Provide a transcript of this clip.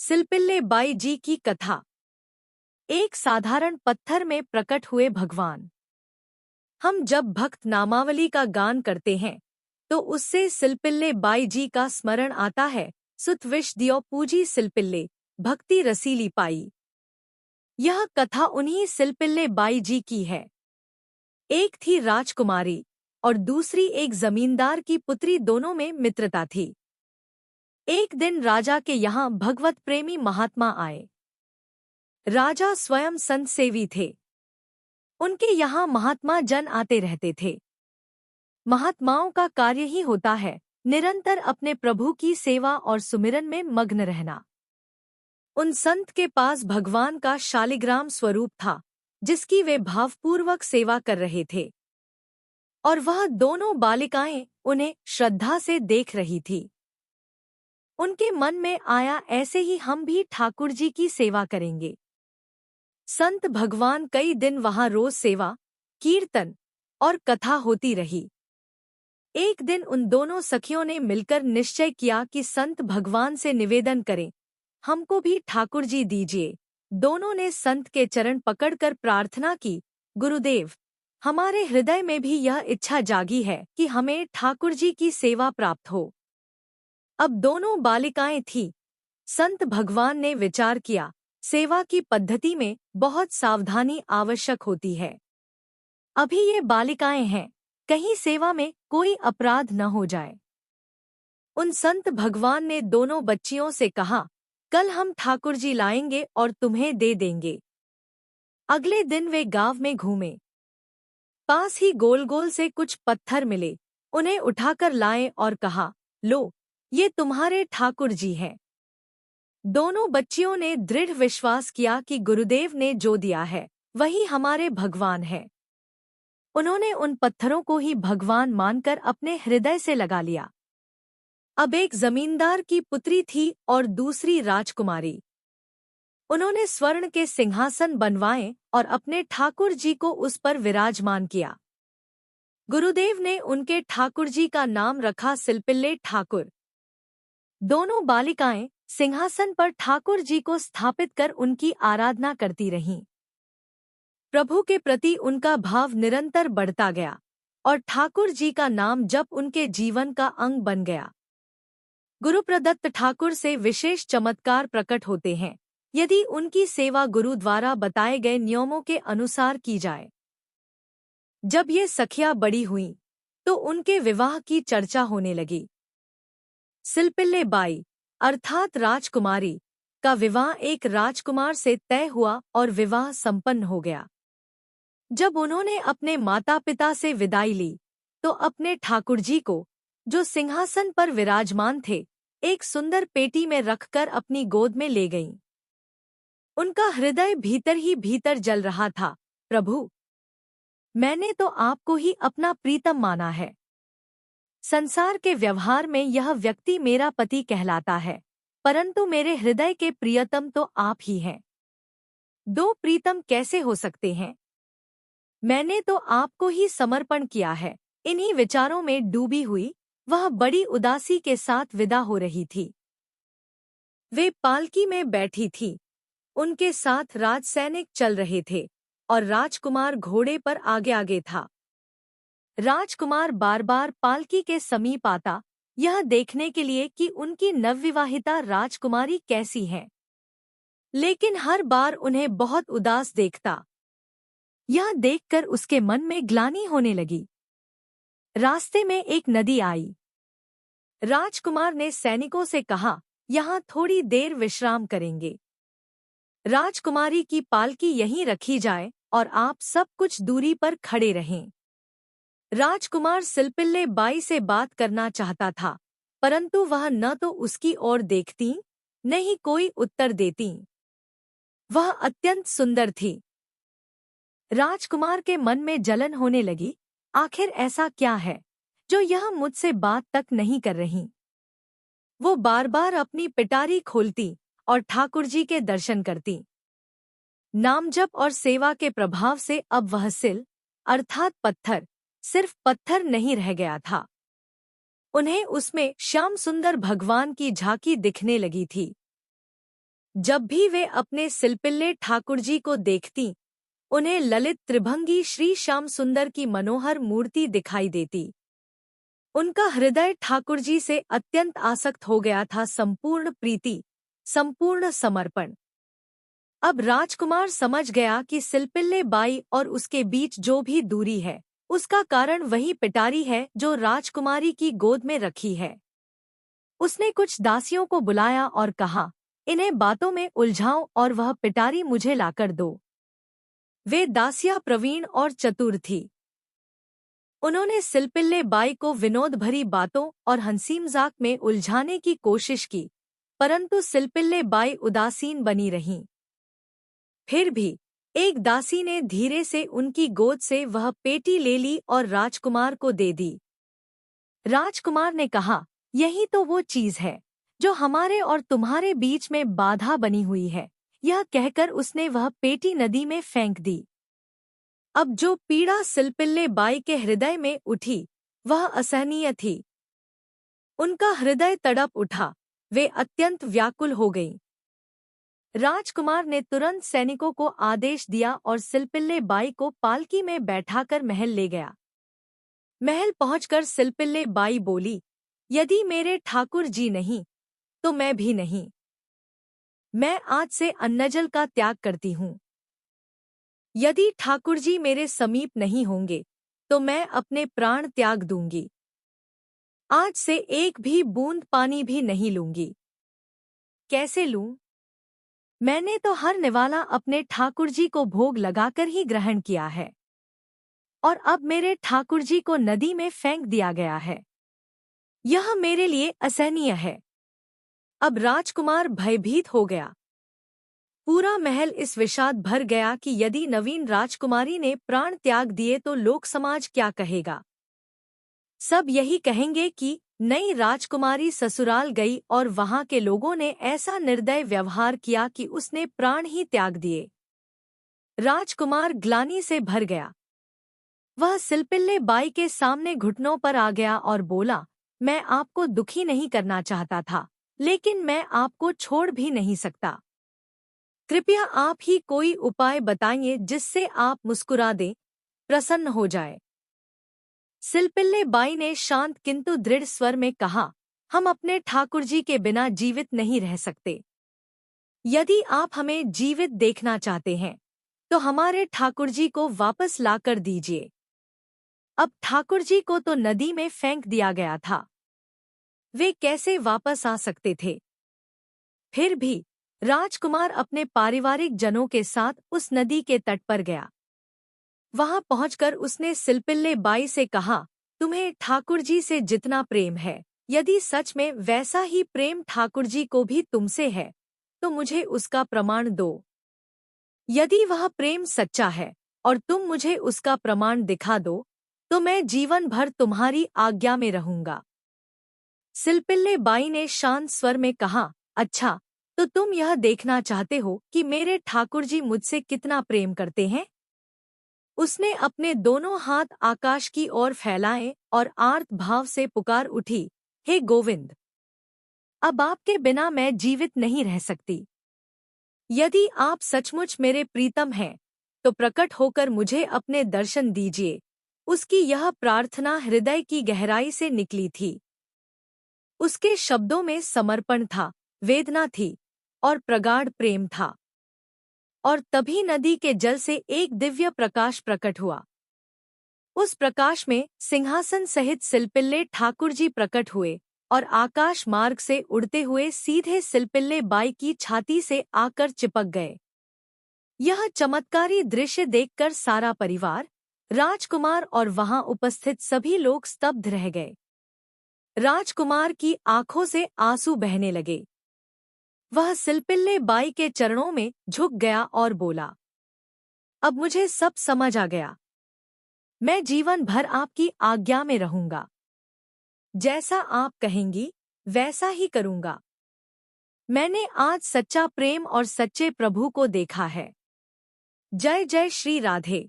सिलपिल्ले by जी की कथा। एक साधारण पत्थर में प्रकट हुए भगवान। हम जब भक्त नामावली का गान करते हैं तो उससे सिलपिल्ले बाई जी का स्मरण आता है। सुत विष दियो पूजी सिलपिल्ले, भक्ति रसीली पाई। यह कथा उन्हीं सिलपिल्ले बाई जी की है। एक थी राजकुमारी और दूसरी एक जमींदार की पुत्री, दोनों में मित्रता थी। एक दिन राजा के यहाँ भगवत प्रेमी महात्मा आए। राजा स्वयं संत सेवी थे। उनके यहाँ महात्मा जन आते रहते थे। महात्माओं का कार्य ही होता है निरंतर अपने प्रभु की सेवा और सुमिरन में मग्न रहना। उन संत के पास भगवान का शालिग्राम स्वरूप था जिसकी वे भावपूर्वक सेवा कर रहे थे, और वह दोनों बालिकाएं उन्हें श्रद्धा से देख रही थी। उनके मन में आया, ऐसे ही हम भी ठाकुर जी की सेवा करेंगे। संत भगवान कई दिन वहां रोज सेवा, कीर्तन और कथा होती रही। एक दिन उन दोनों सखियों ने मिलकर निश्चय किया कि संत भगवान से निवेदन करें, हमको भी ठाकुर जी दीजिए। दोनों ने संत के चरण पकड़कर प्रार्थना की, गुरुदेव, हमारे हृदय में भी यह इच्छा जागी है कि हमें ठाकुर जी की सेवा प्राप्त हो। अब दोनों बालिकाएं थीं। संत भगवान ने विचार किया, सेवा की पद्धति में बहुत सावधानी आवश्यक होती है। अभी ये बालिकाएं हैं, कहीं सेवा में कोई अपराध न हो जाए। उन संत भगवान ने दोनों बच्चियों से कहा, कल हम ठाकुर जी लाएंगे और तुम्हें दे देंगे। अगले दिन वे गांव में घूमे। पास ही गोल गोल से कुछ पत्थर मिले, उन्हें उठाकर लाए और कहा, लो, ये तुम्हारे ठाकुर जी हैं। दोनों बच्चियों ने दृढ़ विश्वास किया कि गुरुदेव ने जो दिया है वही हमारे भगवान है। उन्होंने उन पत्थरों को ही भगवान मानकर अपने हृदय से लगा लिया। अब एक जमींदार की पुत्री थी और दूसरी राजकुमारी। उन्होंने स्वर्ण के सिंहासन बनवाए और अपने ठाकुर जी को उस पर विराजमान किया। गुरुदेव ने उनके ठाकुर जी का नाम रखा सिलपिल्ले ठाकुर। दोनों बालिकाएं सिंहासन पर ठाकुर जी को स्थापित कर उनकी आराधना करती रहीं। प्रभु के प्रति उनका भाव निरंतर बढ़ता गया और ठाकुर जी का नाम जप उनके जीवन का अंग बन गया। गुरु प्रदत्त ठाकुर से विशेष चमत्कार प्रकट होते हैं यदि उनकी सेवा गुरु द्वारा बताए गए नियमों के अनुसार की जाए। जब ये सखियां बड़ी हुईं तो उनके विवाह की चर्चा होने लगी। सिलपिल्ले बाई अर्थात राजकुमारी का विवाह एक राजकुमार से तय हुआ और विवाह संपन्न हो गया। जब उन्होंने अपने माता पिता से विदाई ली तो अपने ठाकुर जी को, जो सिंहासन पर विराजमान थे, एक सुंदर पेटी में रखकर अपनी गोद में ले गईं। उनका हृदय भीतर ही भीतर जल रहा था, प्रभु, मैंने तो आपको ही अपना प्रीतम माना है। संसार के व्यवहार में यह व्यक्ति मेरा पति कहलाता है, परंतु मेरे हृदय के प्रियतम तो आप ही हैं। दो प्रीतम कैसे हो सकते हैं? मैंने तो आपको ही समर्पण किया है। इन्हीं विचारों में डूबी हुई वह बड़ी उदासी के साथ विदा हो रही थी। वे पालकी में बैठी थी। उनके साथ राजसैनिक चल रहे थे और राजकुमार घोड़े पर आगे आगे था। राजकुमार बार बार पालकी के समीप आता, यह देखने के लिए कि उनकी नवविवाहिता राजकुमारी कैसी है, लेकिन हर बार उन्हें बहुत उदास देखता। यह देखकर उसके मन में ग्लानि होने लगी। रास्ते में एक नदी आई। राजकुमार ने सैनिकों से कहा, यहाँ थोड़ी देर विश्राम करेंगे। राजकुमारी की पालकी यहीं रखी जाए और आप सब कुछ दूरी पर खड़े रहें। राजकुमार सिलपिल्ले बाई से बात करना चाहता था, परंतु वह न तो उसकी ओर देखती न ही कोई उत्तर देती। वह अत्यंत सुंदर थी। राजकुमार के मन में जलन होने लगी, आखिर ऐसा क्या है जो यह मुझसे बात तक नहीं कर रही। वो बार बार अपनी पिटारी खोलती और ठाकुर जी के दर्शन करती। नामजप और सेवा के प्रभाव से अब वह सिल अर्थात पत्थर सिर्फ पत्थर नहीं रह गया था। उन्हें उसमें श्याम सुंदर भगवान की झांकी दिखने लगी थी। जब भी वे अपने सिलपिल्ले ठाकुर जी को देखती, उन्हें ललित त्रिभंगी श्री श्याम सुंदर की मनोहर मूर्ति दिखाई देती। उनका हृदय ठाकुर जी से अत्यंत आसक्त हो गया था। संपूर्ण प्रीति, संपूर्ण समर्पण। अब राजकुमार समझ गया कि सिलपिल्ले बाई और उसके बीच जो भी दूरी है, उसका कारण वही पिटारी है जो राजकुमारी की गोद में रखी है। उसने कुछ दासियों को बुलाया और कहा, इन्हें बातों में उलझाओ और वह पिटारी मुझे लाकर दो। वे दासियां प्रवीण और चतुर थी। उन्होंने सिलपिल्ले बाई को विनोद भरी बातों और हंसी मजाक में उलझाने की कोशिश की, परंतु सिलपिल्ले बाई उदासीन बनी रहीं। फिर भी एक दासी ने धीरे से उनकी गोद से वह पेटी ले ली और राजकुमार को दे दी। राजकुमार ने कहा, यही तो वो चीज है जो हमारे और तुम्हारे बीच में बाधा बनी हुई है। यह कहकर उसने वह पेटी नदी में फेंक दी। अब जो पीड़ा सिलपिल्ले बाई के हृदय में उठी, वह असहनीय थी। उनका हृदय तड़प उठा, वे अत्यंत व्याकुल हो गईं। राजकुमार ने तुरंत सैनिकों को आदेश दिया और सिलपिल्ले बाई को पालकी में बैठाकर महल ले गया। महल पहुंचकर सिलपिल्ले बाई बोली, यदि मेरे ठाकुर जी नहीं, तो मैं भी नहीं। मैं आज से अन्नजल का त्याग करती हूँ। यदि ठाकुर जी मेरे समीप नहीं होंगे, तो मैं अपने प्राण त्याग दूंगी। आज से एक भी बूंद पानी भी नहीं लूंगी। कैसे लूं? मैंने तो हर निवाला अपने ठाकुर जी को भोग लगाकर ही ग्रहण किया है, और अब मेरे ठाकुर जी को नदी में फेंक दिया गया है। यह मेरे लिए असहनीय है। अब राजकुमार भयभीत हो गया। पूरा महल इस विषाद भर गया कि यदि नवीन राजकुमारी ने प्राण त्याग दिए तो लोक समाज क्या कहेगा। सब यही कहेंगे कि नई राजकुमारी ससुराल गई और वहां के लोगों ने ऐसा निर्दय व्यवहार किया कि उसने प्राण ही त्याग दिए। राजकुमार ग्लानि से भर गया। वह सिलपिल्ले बाई के सामने घुटनों पर आ गया और बोला, मैं आपको दुखी नहीं करना चाहता था, लेकिन मैं आपको छोड़ भी नहीं सकता। कृपया आप ही कोई उपाय बताइए जिससे आप मुस्कुरा दें, प्रसन्न हो जाए। सिलपिल्ले बाई ने शांत किंतु दृढ़ स्वर में कहा, हम अपने ठाकुर जी के बिना जीवित नहीं रह सकते। यदि आप हमें जीवित देखना चाहते हैं, तो हमारे ठाकुर जी को वापस लाकर दीजिए। अब ठाकुर जी को तो नदी में फेंक दिया गया था, वे कैसे वापस आ सकते थे? फिर भी राजकुमार अपने पारिवारिक जनों के साथ उस नदी के तट पर गया। वहां पहुंचकर उसने सिलपिल्ले बाई से कहा, तुम्हें ठाकुर जी से जितना प्रेम है, यदि सच में वैसा ही प्रेम ठाकुर जी को भी तुमसे है, तो मुझे उसका प्रमाण दो। यदि वह प्रेम सच्चा है और तुम मुझे उसका प्रमाण दिखा दो, तो मैं जीवन भर तुम्हारी आज्ञा में रहूंगा। सिलपिल्ले बाई ने शांत स्वर में कहा, अच्छा, तो तुम यह देखना चाहते हो कि मेरे ठाकुर जी मुझसे कितना प्रेम करते हैं? उसने अपने दोनों हाथ आकाश की ओर फैलाए और आर्त भाव से पुकार उठी, हे गोविंद! अब आपके बिना मैं जीवित नहीं रह सकती। यदि आप सचमुच मेरे प्रीतम हैं, तो प्रकट होकर मुझे अपने दर्शन दीजिए। उसकी यह प्रार्थना हृदय की गहराई से निकली थी। उसके शब्दों में समर्पण था, वेदना थी और प्रगाढ़ प्रेम था। और तभी नदी के जल से एक दिव्य प्रकाश प्रकट हुआ। उस प्रकाश में सिंहासन सहित सिलपिल्ले ठाकुर जी प्रकट हुए और आकाश मार्ग से उड़ते हुए सीधे सिलपिल्ले बाई की छाती से आकर चिपक गए। यह चमत्कारी दृश्य देखकर सारा परिवार, राजकुमार और वहां उपस्थित सभी लोग स्तब्ध रह गए। राजकुमार की आंखों से आंसू बहने लगे। वह सिलपिल्ले बाई के चरणों में झुक गया और बोला, अब मुझे सब समझ आ गया। मैं जीवन भर आपकी आज्ञा में रहूंगा। जैसा आप कहेंगी, वैसा ही करूंगा। मैंने आज सच्चा प्रेम और सच्चे प्रभु को देखा है। जय जय श्री राधे।